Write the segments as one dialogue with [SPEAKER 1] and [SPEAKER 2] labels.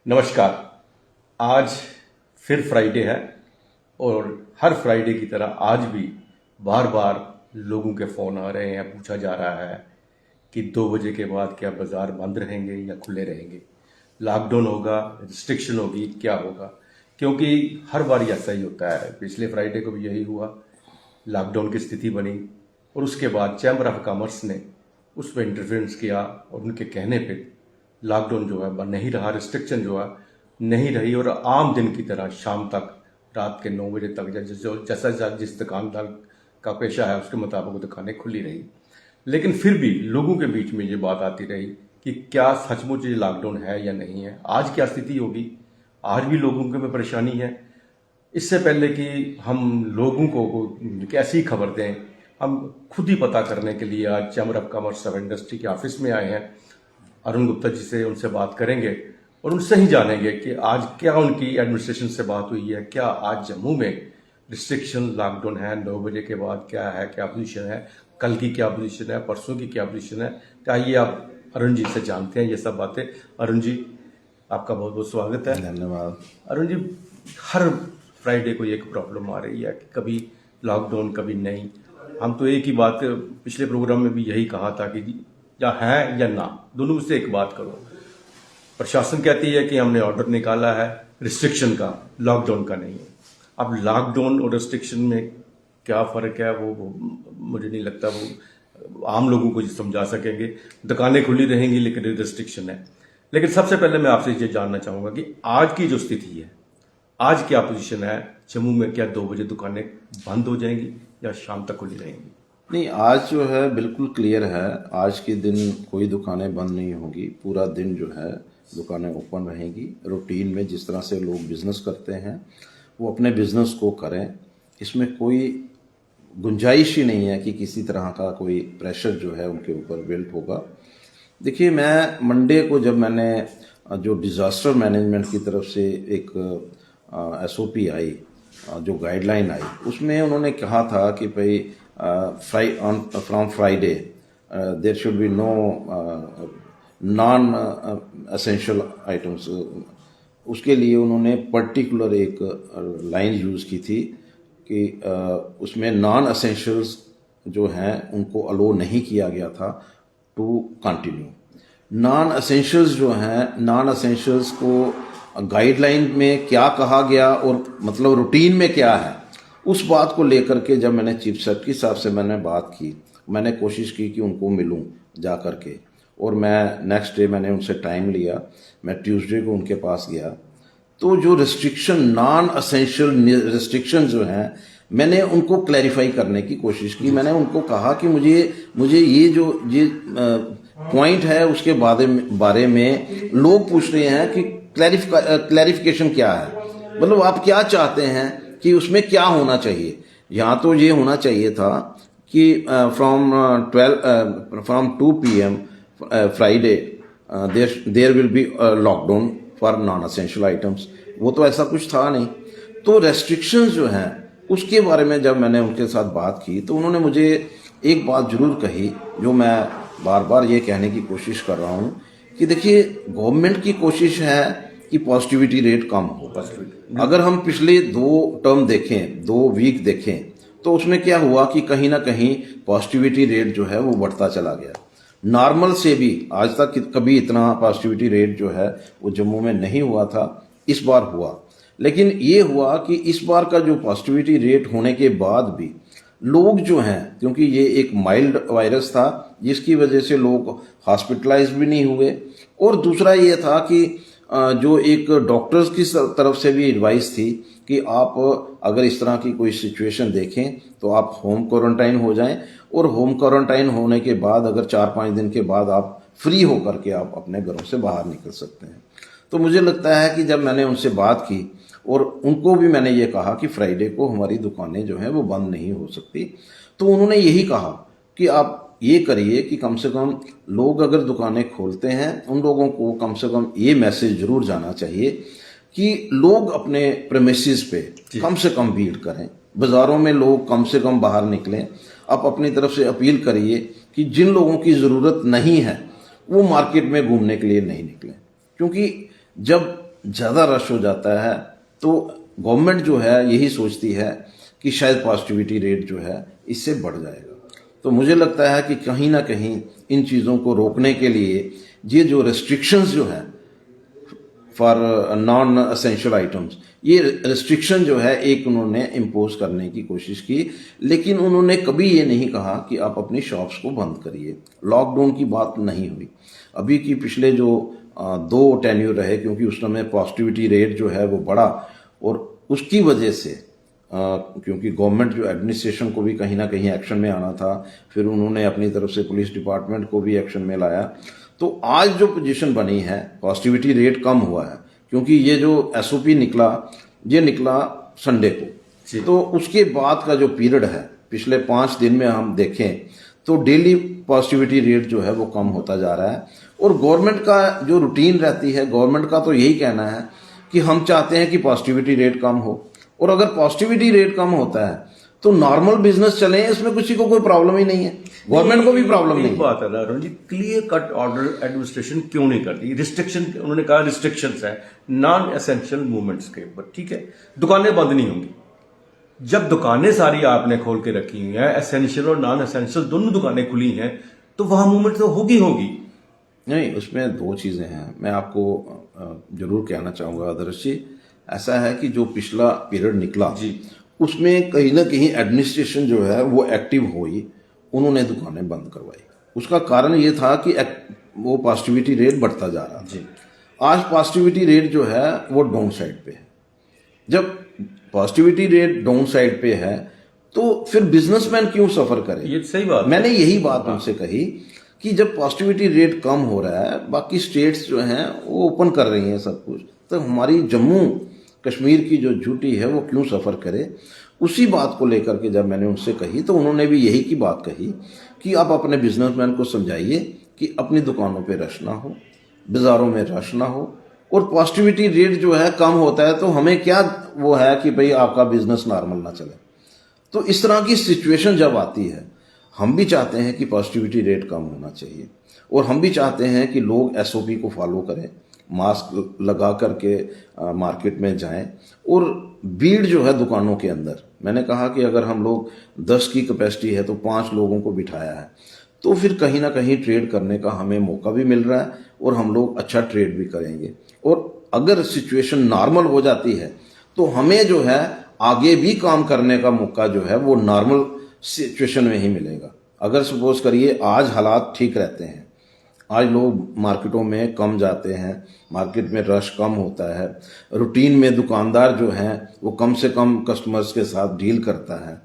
[SPEAKER 1] नमस्कार। आज फिर फ्राइडे है और हर फ्राइडे की तरह आज भी बार बार लोगों के फ़ोन आ रहे हैं, पूछा जा रहा है कि 2 बजे के बाद क्या बाज़ार बंद रहेंगे या खुले रहेंगे, लॉकडाउन होगा, रिस्ट्रिक्शन होगी, क्या होगा। क्योंकि हर बार ऐसा ही होता है। पिछले फ्राइडे को भी यही हुआ, लॉकडाउन की स्थिति बनी और उसके बाद चैम्बर ऑफ कॉमर्स ने उस पर इंटरफेरेंस किया और उनके कहने पे लॉकडाउन जो है बंद नहीं रहा, रिस्ट्रिक्शन जो है नहीं रही और आम दिन की तरह शाम तक, रात के 9 बजे तक जैसा जिस दुकानदार का पेशा है उसके मुताबिक वो दुकानें खुली रही। लेकिन फिर भी लोगों के बीच में ये बात आती रही कि क्या सचमुच ये लॉकडाउन है या नहीं है, आज क्या स्थिति होगी। आज भी लोगों के में परेशानी है। इससे पहले कि हम लोगों को कैसी खबर दें, हम खुद ही पता करने के लिए आज chamber of commerce of industry के ऑफिस में आए हैं। अरुण गुप्ता जी से उनसे बात करेंगे और उनसे ही जानेंगे कि आज क्या उनकी एडमिनिस्ट्रेशन से बात हुई है, क्या आज जम्मू में रिस्ट्रिक्शन लॉकडाउन है, 9 बजे के बाद क्या है, क्या पोजीशन है, कल की क्या पोजीशन है, परसों की क्या पोजीशन है। आइए आप अरुण जी से जानते हैं ये सब बातें। अरुण जी, आपका बहुत बहुत स्वागत है।
[SPEAKER 2] धन्यवाद।
[SPEAKER 1] अरुण जी, हर फ्राइडे को एक प्रॉब्लम आ रही है कि कभी लॉकडाउन कभी नहीं। हम तो एक ही बात पिछले प्रोग्राम में भी यही कहा था कि या है या ना, दोनों में से एक बात करो। प्रशासन कहती है कि हमने ऑर्डर निकाला है रिस्ट्रिक्शन का, लॉकडाउन का नहीं है। अब लॉकडाउन और रिस्ट्रिक्शन में क्या फ़र्क है वो मुझे नहीं लगता वो आम लोगों को समझा सकेंगे। दुकानें खुली रहेंगी लेकिन रिस्ट्रिक्शन है। लेकिन सबसे पहले मैं आपसे ये जानना चाहूँगा कि आज की जो स्थिति है, आज क्या पोजीशन है जम्मू में, क्या 2 बजे दुकानें बंद हो जाएंगी या शाम तक खुली रहेंगी?
[SPEAKER 2] नहीं, आज जो है बिल्कुल क्लियर है। आज के दिन कोई दुकानें बंद नहीं होगी, पूरा दिन जो है दुकानें ओपन रहेंगी। रूटीन में जिस तरह से लोग बिजनेस करते हैं वो अपने बिजनेस को करें, इसमें कोई गुंजाइश ही नहीं है कि किसी तरह का कोई प्रेशर जो है उनके ऊपर बिल्ट होगा। देखिए, मैं मंडे को जब मैंने जो डिज़ास्टर मैनेजमेंट की तरफ से एक SOP आई, जो गाइडलाइन आई, उसमें उन्होंने कहा था कि भाई from Friday there should be no non essential items. उसके लिए उन्होंने पर्टिकुलर एक लाइन यूज़ की थी कि उसमें नॉन एसेंशियल्स जो हैं उनको अलो नहीं किया गया था टू कंटिन्यू। नॉन एसेंशियल्स जो हैं, नॉन एसेंशियल्स को गाइडलाइन में क्या कहा गया और मतलब रूटीन में क्या है, उस बात को लेकर के जब मैंने चीफ सेक्रेटरी साहब से मैंने बात की, मैंने कोशिश की कि उनको मिलूं जा कर के, और मैं नेक्स्ट डे मैंने उनसे टाइम लिया। मैं ट्यूसडे को उनके पास गया तो जो रिस्ट्रिक्शन, नॉन एसेंशियल रिस्ट्रिक्शन जो हैं, मैंने उनको क्लैरिफाई करने की कोशिश की। मैंने उनको कहा कि मुझे ये पॉइंट है उसके बारे में लोग पूछ रहे हैं कि क्लैरिफिकेशन क्या है, मतलब आप क्या चाहते हैं कि उसमें क्या होना चाहिए। यहाँ तो ये होना चाहिए था कि from 2 PM Friday there will be lockdown for non essential items. वो तो ऐसा कुछ था नहीं। तो रेस्ट्रिक्शंस जो हैं उसके बारे में जब मैंने उनके साथ बात की तो उन्होंने मुझे एक बात जरूर कही, जो मैं बार बार ये कहने की कोशिश कर रहा हूँ कि देखिए, गवर्नमेंट की कोशिश है कि पॉजिटिविटी रेट कम हो। अगर हम पिछले 2 टर्म देखें, 2 वीक देखें, तो उसमें क्या हुआ कि कहीं ना कहीं पॉजिटिविटी रेट जो है वो बढ़ता चला गया। नॉर्मल से भी आज तक कभी इतना पॉजिटिविटी रेट जो है वो जम्मू में नहीं हुआ था, इस बार हुआ। लेकिन ये हुआ कि इस बार का जो पॉजिटिविटी रेट होने के बाद भी लोग जो हैं, क्योंकि ये एक माइल्ड वायरस था जिसकी वजह से लोग हॉस्पिटलाइज भी नहीं हुए, और दूसरा ये था कि जो एक डॉक्टर्स की तरफ से भी एडवाइस थी कि आप अगर इस तरह की कोई सिचुएशन देखें तो आप होम क्वारंटाइन हो जाएं, और होम क्वारंटाइन होने के बाद अगर 4-5 दिन के बाद आप फ्री होकर के आप अपने घरों से बाहर निकल सकते हैं। तो मुझे लगता है कि जब मैंने उनसे बात की और उनको भी मैंने ये कहा कि फ्राइडे को हमारी दुकानें जो हैं वो बंद नहीं हो सकती, तो उन्होंने यही कहा कि आप ये करिए कि कम से कम लोग अगर दुकानें खोलते हैं, उन लोगों को कम से कम ये मैसेज जरूर जाना चाहिए कि लोग अपने प्रेमिसेस पे कम से कम भीड़ करें, बाज़ारों में लोग कम से कम बाहर निकलें। आप अपनी तरफ से अपील करिए कि जिन लोगों की ज़रूरत नहीं है वो मार्केट में घूमने के लिए नहीं निकलें, क्योंकि जब ज़्यादा रश हो जाता है तो गवर्नमेंट जो है यही सोचती है कि शायद पॉजिटिविटी रेट जो है इससे बढ़ जाएगा। तो मुझे लगता है कि कहीं ना कहीं इन चीज़ों को रोकने के लिए ये जो रेस्ट्रिक्शंस जो है फॉर नॉन असेंशियल आइटम्स, ये रेस्ट्रिक्शन जो है एक उन्होंने इम्पोज करने की कोशिश की, लेकिन उन्होंने कभी ये नहीं कहा कि आप अपनी शॉप्स को बंद करिए। लॉकडाउन की बात नहीं हुई। अभी की पिछले जो 2 टेन्यूर रहे, क्योंकि उस समय पॉजिटिविटी रेट जो है वो बढ़ा और उसकी वजह से क्योंकि गवर्नमेंट जो एडमिनिस्ट्रेशन को भी कहीं ना कहीं एक्शन में आना था, फिर उन्होंने अपनी तरफ से पुलिस डिपार्टमेंट को भी एक्शन में लाया। तो आज जो पोजीशन बनी है, पॉजिटिविटी रेट कम हुआ है, क्योंकि ये जो एसओपी निकला, ये निकला संडे को। तो उसके बाद का जो पीरियड है, पिछले 5 दिन में हम देखें तो डेली पॉजिटिविटी रेट जो है वो कम होता जा रहा है। और गवर्नमेंट का जो रूटीन रहती है, गवर्नमेंट का तो यही कहना है कि हम चाहते हैं कि पॉजिटिविटी रेट कम हो, और अगर पॉजिटिविटी रेट कम होता है तो नॉर्मल बिजनेस चले, इसमें किसी को कोई प्रॉब्लम ही नहीं है, गवर्नमेंट को भी प्रॉब्लम नहीं है।
[SPEAKER 1] बात है ना Arun ji, clear cut order administration क्यों नहीं करती? रिस्ट्रिक्शन, उन्होंने कहा रिस्ट्रिक्शंस है नॉन एसेंशियल मूवमेंट्स के ऊपर, ठीक है, दुकानें बंद नहीं होंगी। जब दुकानें सारी आपने खोल के रखी हुई हैं, एसेंशियल और नॉन एसेंशियल दोनों दुकानें खुली हैं, तो वहां मूवमेंट तो होगी होगी।
[SPEAKER 2] नहीं, उसमें 2 चीजें हैं, मैं आपको जरूर कहना चाहूंगा आदर्श जी। ऐसा है कि जो पिछला पीरियड निकला
[SPEAKER 1] जी,
[SPEAKER 2] उसमें कहीं ना कहीं एडमिनिस्ट्रेशन जो है वो एक्टिव हुई, उन्होंने दुकानें बंद करवाई। उसका कारण ये था कि वो पॉजिटिविटी रेट बढ़ता जा रहा
[SPEAKER 1] जी।
[SPEAKER 2] आज पॉजिटिविटी रेट जो है वो डाउन साइड पे है। जब पॉजिटिविटी रेट डाउन साइड पे है तो फिर बिजनेसमैन क्यों सफर करे?
[SPEAKER 1] ये सही बात।
[SPEAKER 2] मैंने यही बात उनसे कही कि जब पॉजिटिविटी रेट कम हो रहा है, बाकी स्टेट्स जो हैं वो ओपन कर रही हैं सब कुछ, तो हमारी जम्मू कश्मीर की जो ड्यूटी है वो क्यों सफ़र करे? उसी बात को लेकर के जब मैंने उनसे कही तो उन्होंने भी यही की बात कही कि आप अपने बिजनेसमैन को समझाइए कि अपनी दुकानों पे रश ना हो, बाजारों में रश ना हो, और पॉजिटिविटी रेट जो है कम होता है तो हमें क्या वो है कि भाई आपका बिजनेस नॉर्मल ना चले। तो इस तरह की सिचुएशन जब आती है, हम भी चाहते हैं कि पॉजिटिविटी रेट कम होना चाहिए, और हम भी चाहते हैं कि लोग एसओपी को फॉलो करें, मास्क लगा करके मार्केट में जाएं, और भीड़ जो है दुकानों के अंदर, मैंने कहा कि अगर हम लोग 10 की कैपेसिटी है तो 5 लोगों को बिठाया है, तो फिर कहीं ना कहीं ट्रेड करने का हमें मौका भी मिल रहा है और हम लोग अच्छा ट्रेड भी करेंगे। और अगर सिचुएशन नॉर्मल हो जाती है तो हमें जो है आगे भी काम करने का मौका जो है वो नॉर्मल सिचुएशन में ही मिलेगा। अगर सपोज करिए आज हालात ठीक रहते हैं, आज लोग मार्केटों में कम जाते हैं, मार्केट में रश कम होता है, रूटीन में दुकानदार जो हैं वो कम से कम कस्टमर्स के साथ डील करता है,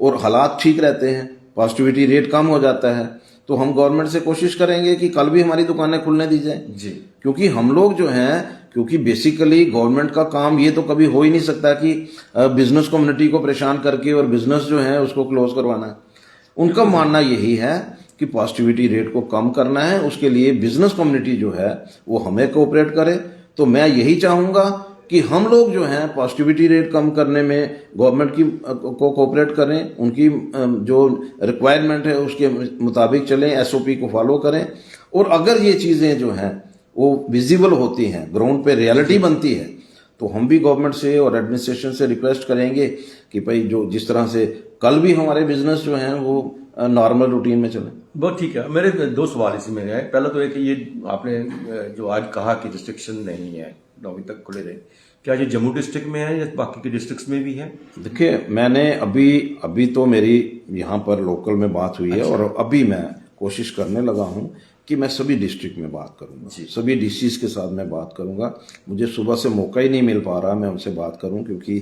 [SPEAKER 2] और हालात ठीक रहते हैं, पॉजिटिविटी रेट कम हो जाता है, तो हम गवर्नमेंट से कोशिश करेंगे कि कल भी हमारी दुकानें खुलने दी जाए
[SPEAKER 1] जी।
[SPEAKER 2] क्योंकि हम लोग जो हैं, क्योंकि बेसिकली गवर्नमेंट का काम ये तो कभी हो ही नहीं सकता कि बिजनेस कम्युनिटी को परेशान करके और बिजनेस जो है उसको क्लोज करवाना है। उनका मानना यही है कि पॉजिटिविटी रेट को कम करना है, उसके लिए बिजनेस कम्युनिटी जो है वो हमें कोऑपरेट करे। तो मैं यही चाहूंगा कि हम लोग जो हैं पॉजिटिविटी रेट कम करने में गवर्नमेंट की को कोऑपरेट करें, उनकी जो रिक्वायरमेंट है उसके मुताबिक चलें, एसओपी को फॉलो करें, और अगर ये चीज़ें जो हैं वो विजिबल होती हैं, ग्राउंड पे रियलिटी बनती है, तो हम भी गवर्नमेंट से और एडमिनिस्ट्रेशन से रिक्वेस्ट करेंगे कि भाई जो जिस तरह से कल भी हमारे बिजनेस जो हैं वो नॉर्मल रूटीन में चलें।
[SPEAKER 1] बहुत ठीक है। मेरे 2 सवाल इसमें है। पहला तो है कि ये आपने जो आज कहा कि रिस्ट्रिक्शन नहीं है, 9वीं तक खुले रहे, क्या ये जम्मू डिस्ट्रिक्ट में है या बाकी के डिस्ट्रिक्ट्स में भी है?
[SPEAKER 2] देखिए, मैंने अभी तो मेरी यहाँ पर लोकल में बात हुई है, और अभी मैं कोशिश करने लगा हूँ कि मैं सभी डिस्ट्रिक्ट में बात करूंगा, सभी डीसीज के साथ मैं बात करूंगा। मुझे सुबह से मौका ही नहीं मिल पा रहा मैं उनसे बात करूं, क्योंकि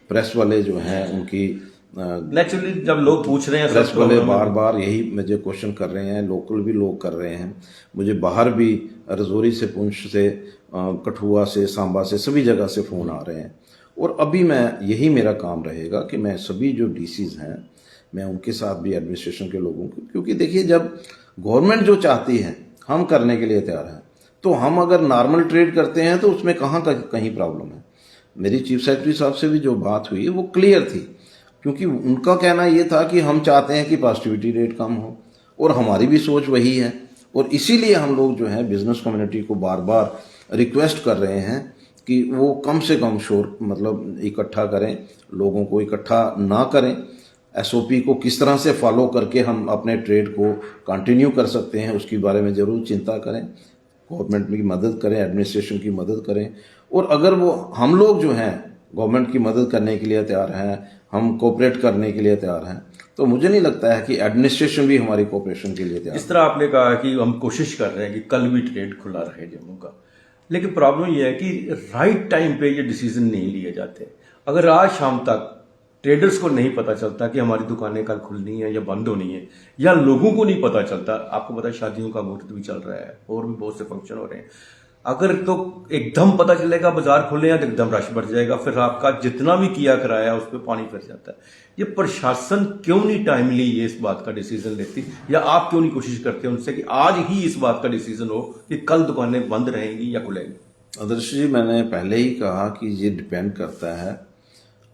[SPEAKER 2] प्रेस वाले जो हैं उनकी
[SPEAKER 1] नेचुरली जब लोग पूछ रहे हैं,
[SPEAKER 2] प्रेस वाले बार बार यही मुझे क्वेश्चन कर रहे हैं, लोकल भी लोग कर रहे हैं, मुझे बाहर भी रजौरी से, पुंछ से, कठुआ से, सांबा से, सभी जगह से फ़ोन आ रहे हैं। और अभी मैं यही मेरा काम रहेगा कि मैं सभी जो डीसीज हैं मैं उनके साथ भी, एडमिनिस्ट्रेशन के लोगों को, क्योंकि देखिए जब गवर्नमेंट जो चाहती है हम करने के लिए तैयार हैं, तो हम अगर नॉर्मल ट्रेड करते हैं तो उसमें कहीं प्रॉब्लम है। मेरी चीफ सेक्रेटरी साहब से भी जो बात हुई वो क्लियर थी, क्योंकि उनका कहना ये था कि हम चाहते हैं कि पॉजिटिविटी रेट कम हो, और हमारी भी सोच वही है, और इसीलिए हम लोग जो है बिजनेस कम्युनिटी को बार बार रिक्वेस्ट कर रहे हैं कि वो कम से कम शोर मतलब इकट्ठा करें, लोगों को इकट्ठा ना करें। एसओपी को किस तरह से फॉलो करके हम अपने ट्रेड को कंटिन्यू कर सकते हैं उसके बारे में ज़रूर चिंता करें, गवर्नमेंट की मदद करें, एडमिनिस्ट्रेशन की मदद करें। और अगर वो हम लोग जो हैं गवर्नमेंट की मदद करने के लिए तैयार हैं, हम कोऑपरेट करने के लिए तैयार हैं, तो मुझे नहीं लगता है कि एडमिनिस्ट्रेशन भी हमारी कोऑपरेशन के लिए तैयार है।
[SPEAKER 1] इस तरह आपने कहा कि हम कोशिश कर रहे हैं कि कल भी ट्रेड खुला रहे जम्मू का, लेकिन प्रॉब्लम यह है कि राइट टाइम पे ये डिसीजन नहीं लिए जाते। अगर आज शाम तक ट्रेडर्स को नहीं पता चलता कि हमारी दुकानें कल खुलनी है या बंद होनी है, या लोगों को नहीं पता चलता, आपको पता है शादियों का मुहूर्त भी चल रहा है और भी बहुत से फंक्शन हो रहे हैं, अगर तो एकदम पता चलेगा बाजार खुले हैं तो एकदम रश बढ़ जाएगा, फिर आपका जितना भी किया कराया उस पर पानी फिर जाता है। ये प्रशासन क्यों नहीं टाइमली ये इस बात का डिसीजन लेती, या आप क्यों नहीं कोशिश करते उनसे कि आज ही इस बात का डिसीजन हो कि कल दुकानें बंद रहेंगी या खुलेंगी?
[SPEAKER 2] आदर्श जी, मैंने पहले ही कहा कि ये डिपेंड करता है,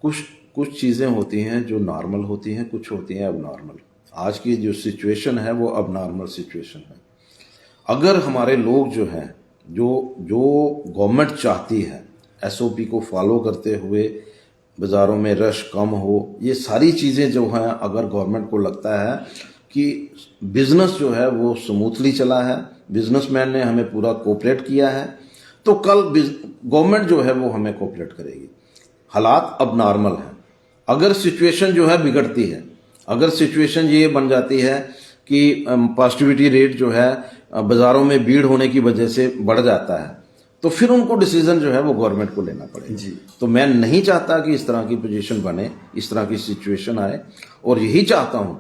[SPEAKER 2] कुछ चीज़ें होती हैं जो नॉर्मल होती हैं, कुछ होती हैं अब नॉर्मल। आज की जो सिचुएशन है वो अब नॉर्मल सिचुएशन है। अगर हमारे लोग जो हैं जो गवर्नमेंट चाहती है एसओपी को फॉलो करते हुए बाज़ारों में रश कम हो, ये सारी चीज़ें जो हैं अगर गवर्नमेंट को लगता है कि बिजनेस जो है वो स्मूथली चला है, बिजनेसमैन ने हमें पूरा कोऑपरेट किया है, तो कल गवर्नमेंट जो है वो हमें कोऑपरेट करेगी। हालात अब नॉर्मल हैं। अगर सिचुएशन जो है बिगड़ती है, अगर सिचुएशन ये बन जाती है कि पॉजिटिविटी रेट जो है बाज़ारों में भीड़ होने की वजह से बढ़ जाता है, तो फिर उनको डिसीजन जो है वो गवर्नमेंट को लेना पड़ेगा
[SPEAKER 1] जी।
[SPEAKER 2] तो मैं नहीं चाहता कि इस तरह की पोजीशन बने, इस तरह की सिचुएशन आए, और यही चाहता हूं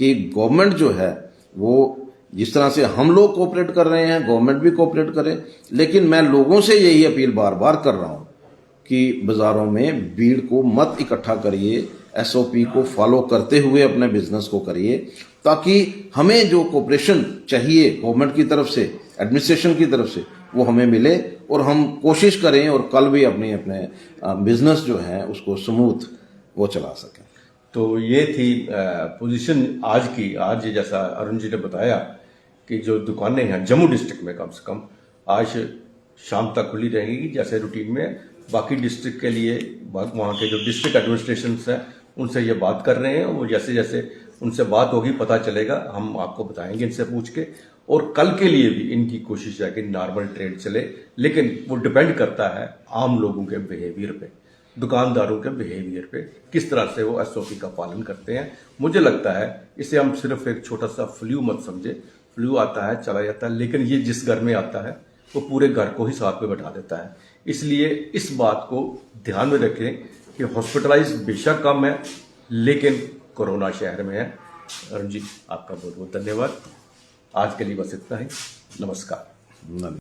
[SPEAKER 2] कि गवर्नमेंट जो है वो जिस तरह से हम लोग कोऑपरेट कर रहे हैं गवर्नमेंट भी कोऑपरेट करे। लेकिन मैं लोगों से यही अपील बार बार कर रहा हूं कि बाज़ारों में भीड़ को मत इकट्ठा करिए, एसओपी को फॉलो करते हुए अपने बिजनेस को करिए, ताकि हमें जो कोऑपरेशन चाहिए गवर्नमेंट की तरफ से, एडमिनिस्ट्रेशन की तरफ से, वो हमें मिले और हम कोशिश करें और कल भी अपने बिजनेस जो है उसको स्मूथ वो चला सकें।
[SPEAKER 1] तो ये थी पोजीशन आज की। आज जैसा अरुण जी ने बताया कि जो दुकानें हैं जम्मू डिस्ट्रिक्ट में कम से कम आज शाम तक खुली रहेंगी जैसे रूटीन में। बाकी डिस्ट्रिक्ट के लिए वहाँ के जो डिस्ट्रिक्ट एडमिनिस्ट्रेशन हैं उनसे ये बात कर रहे हैं, वो जैसे जैसे उनसे बात होगी पता चलेगा हम आपको बताएंगे इनसे पूछ के। और कल के लिए भी इनकी कोशिश है कि नॉर्मल ट्रेड चले, लेकिन वो डिपेंड करता है आम लोगों के बिहेवियर पे, दुकानदारों के बिहेवियर पे, किस तरह से वो एसओपी का पालन करते हैं। मुझे लगता है इसे हम सिर्फ एक छोटा सा फ्लू मत समझे। फ्लू आता है चला जाता है, लेकिन ये जिस घर में आता है वो पूरे घर को ही साथ में बैठा देता है। इसलिए इस बात को ध्यान में रखें कि हॉस्पिटलाइज बेशक कम है लेकिन कोरोना शहर में है। अरुण जी आपका बहुत बहुत धन्यवाद। आज के लिए बस इतना ही। नमस्कार।